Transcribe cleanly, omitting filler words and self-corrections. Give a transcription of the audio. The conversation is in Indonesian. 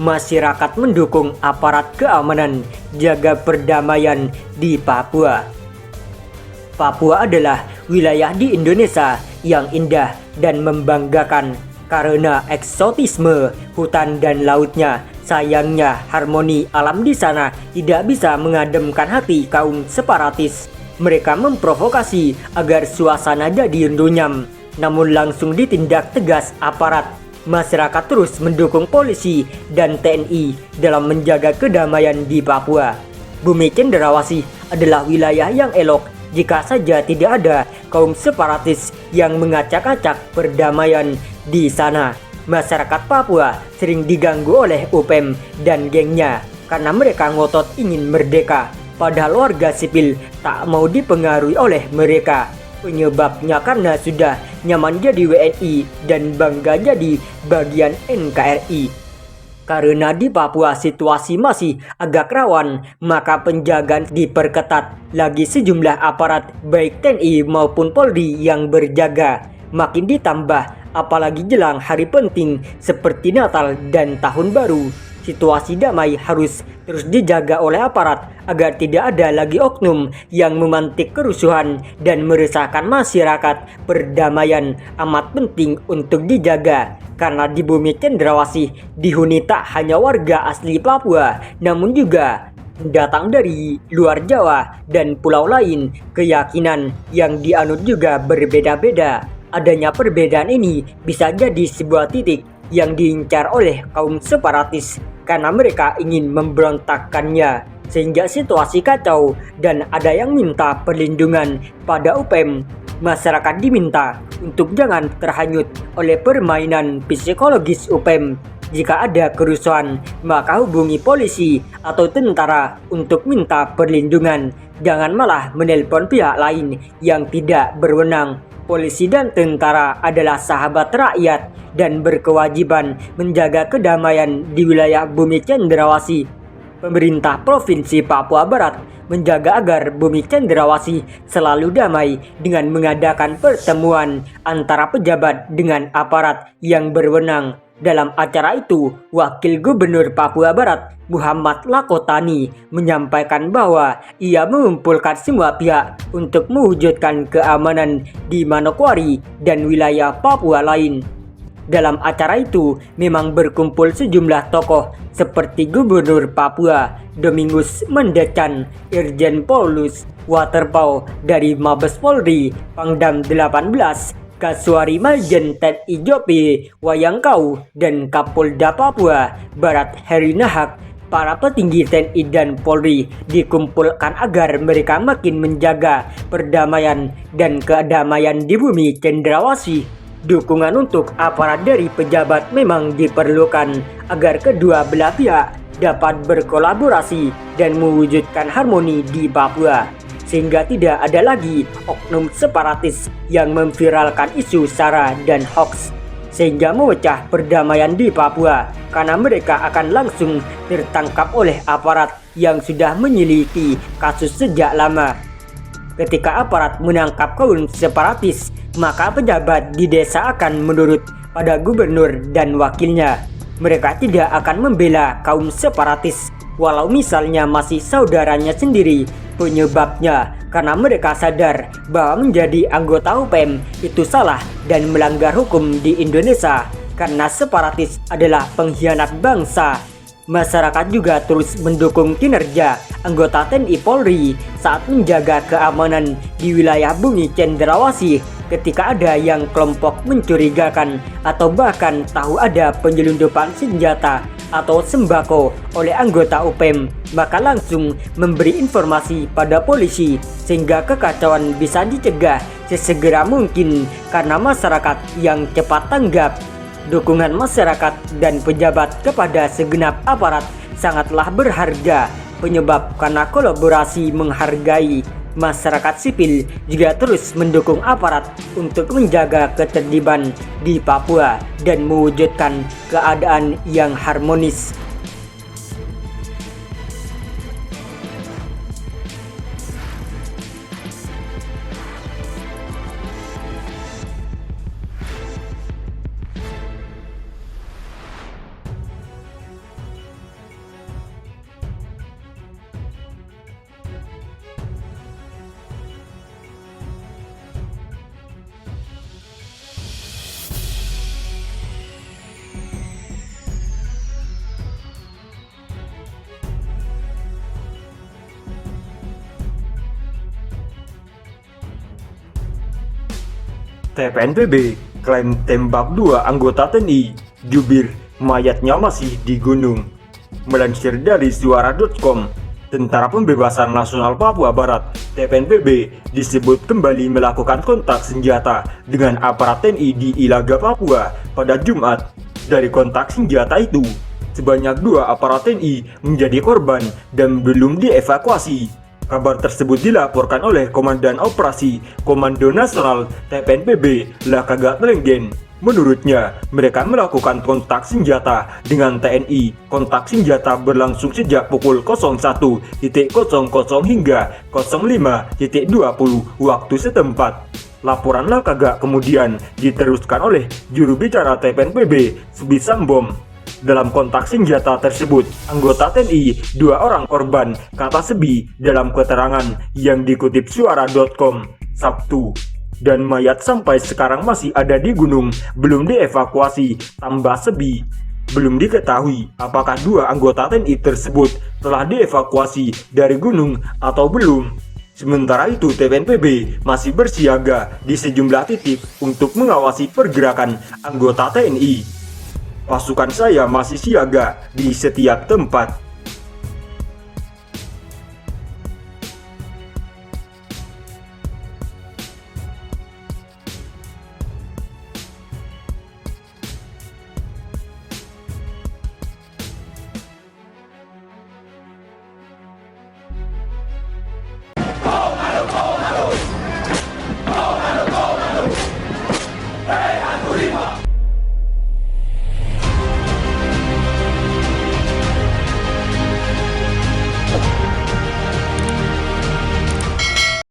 masyarakat mendukung aparat keamanan jaga perdamaian di Papua. Papua adalah wilayah di Indonesia yang indah dan membanggakan karena eksotisme hutan dan lautnya. Sayangnya, harmoni alam di sana tidak bisa mengademkan hati kaum separatis. Mereka memprovokasi agar suasana jadi runyam, namun langsung ditindak tegas aparat. Masyarakat terus mendukung polisi dan TNI dalam menjaga kedamaian di Papua. Bumi Cenderawasih adalah wilayah yang elok jika saja tidak ada kaum separatis yang mengacak-acak perdamaian di sana. Masyarakat Papua sering diganggu oleh UPM dan gengnya karena mereka ngotot ingin merdeka, padahal warga sipil tak mau dipengaruhi oleh mereka. Penyebabnya karena sudah nyaman jadi WNI dan bangga jadi bagian NKRI. Karena di Papua situasi masih agak rawan, maka penjagaan diperketat. Lagi sejumlah aparat baik TNI maupun Polri yang berjaga. Makin ditambah apalagi jelang hari penting seperti Natal dan Tahun Baru. Situasi damai harus terus dijaga oleh aparat agar tidak ada lagi oknum yang memantik kerusuhan dan meresahkan masyarakat. Perdamaian amat penting untuk dijaga karena di Bumi Cenderawasih dihuni tak hanya warga asli Papua namun juga datang dari luar Jawa dan pulau lain. Keyakinan yang dianut juga berbeda-beda. Adanya perbedaan ini bisa jadi sebuah titik yang diincar oleh kaum separatis karena mereka ingin memberontakkannya, sehingga situasi kacau dan ada yang minta perlindungan pada UPM. Masyarakat diminta untuk jangan terhanyut oleh permainan psikologis UPM. Jika ada kerusuhan, maka hubungi polisi atau tentara untuk minta perlindungan. Jangan malah menelpon pihak lain yang tidak berwenang. Polisi dan tentara adalah sahabat rakyat dan berkewajiban menjaga kedamaian di wilayah Bumi Cenderawasih. Pemerintah Provinsi Papua Barat menjaga agar Bumi Cenderawasih selalu damai dengan mengadakan pertemuan antara pejabat dengan aparat yang berwenang. Dalam acara itu, Wakil Gubernur Papua Barat Muhammad Lakotani menyampaikan bahwa ia mengumpulkan semua pihak untuk mewujudkan keamanan di Manokwari dan wilayah Papua lain. Dalam acara itu memang berkumpul sejumlah tokoh seperti Gubernur Papua Domingus Mendecan, Irjen Paulus Waterpau dari Mabes Polri, Pangdam 18, Kaswari Majen TNI Jopi Wayangkau dan Kapolda Papua Barat Heri Nahak. Para petinggi TNI dan Polri dikumpulkan agar mereka makin menjaga perdamaian dan kedamaian di Bumi Cenderawasih. Dukungan untuk aparat dari pejabat memang diperlukan agar kedua belah pihak dapat berkolaborasi dan mewujudkan harmoni di Papua, sehingga tidak ada lagi oknum separatis yang memviralkan isu sara dan hoaks, sehingga memecah perdamaian di Papua karena mereka akan langsung tertangkap oleh aparat yang sudah menyelidiki kasus sejak lama. Ketika aparat menangkap kaum separatis, maka pejabat di desa akan menurut pada gubernur dan wakilnya. Mereka tidak akan membela kaum separatis walau misalnya masih saudaranya sendiri. Penyebabnya karena mereka sadar bahwa menjadi anggota UPM itu salah dan melanggar hukum di Indonesia karena separatis adalah pengkhianat bangsa. Masyarakat juga terus mendukung kinerja anggota TNI Polri saat menjaga keamanan di wilayah Bumi Cenderawasih. Ketika ada yang kelompok mencurigakan atau bahkan tahu ada penyelundupan senjata atau sembako oleh anggota UPM, maka langsung memberi informasi pada polisi sehingga kekacauan bisa dicegah sesegera mungkin karena masyarakat yang cepat tanggap. Dukungan masyarakat dan pejabat kepada segenap aparat sangatlah berharga, penyebab karena kolaborasi menghargai. Masyarakat sipil juga terus mendukung aparat untuk menjaga ketertiban di Papua dan mewujudkan keadaan yang harmonis. TPNPB klaim tembak 2 anggota TNI, jubir mayatnya masih di gunung. Melansir dari suara.com, Tentara Pembebasan Nasional Papua Barat (TPNPB) disebut kembali melakukan kontak senjata dengan aparat TNI di Ilaga, Papua pada Jumat. Dari kontak senjata itu, sebanyak 2 aparat TNI menjadi korban dan belum dievakuasi. Kabar tersebut dilaporkan oleh Komandan Operasi Komando Nasional TPNPB Lakagat Lenggen. Menurutnya, mereka melakukan kontak senjata dengan TNI. Kontak senjata berlangsung sejak pukul 01.00 hingga 05.20 waktu setempat. Laporan Lakaga kemudian diteruskan oleh juru bicara TPNPB, Subi Sambom. Dalam kontak senjata tersebut, anggota TNI 2 orang korban, kata Sebi dalam keterangan yang dikutip suara.com Sabtu. Dan mayat sampai sekarang masih ada di gunung, belum dievakuasi, tambah Sebi. Belum diketahui apakah 2 anggota TNI tersebut telah dievakuasi dari gunung atau belum. Sementara itu, TPNPB masih bersiaga di sejumlah titik untuk mengawasi pergerakan anggota TNI. Pasukan saya masih siaga di setiap tempat.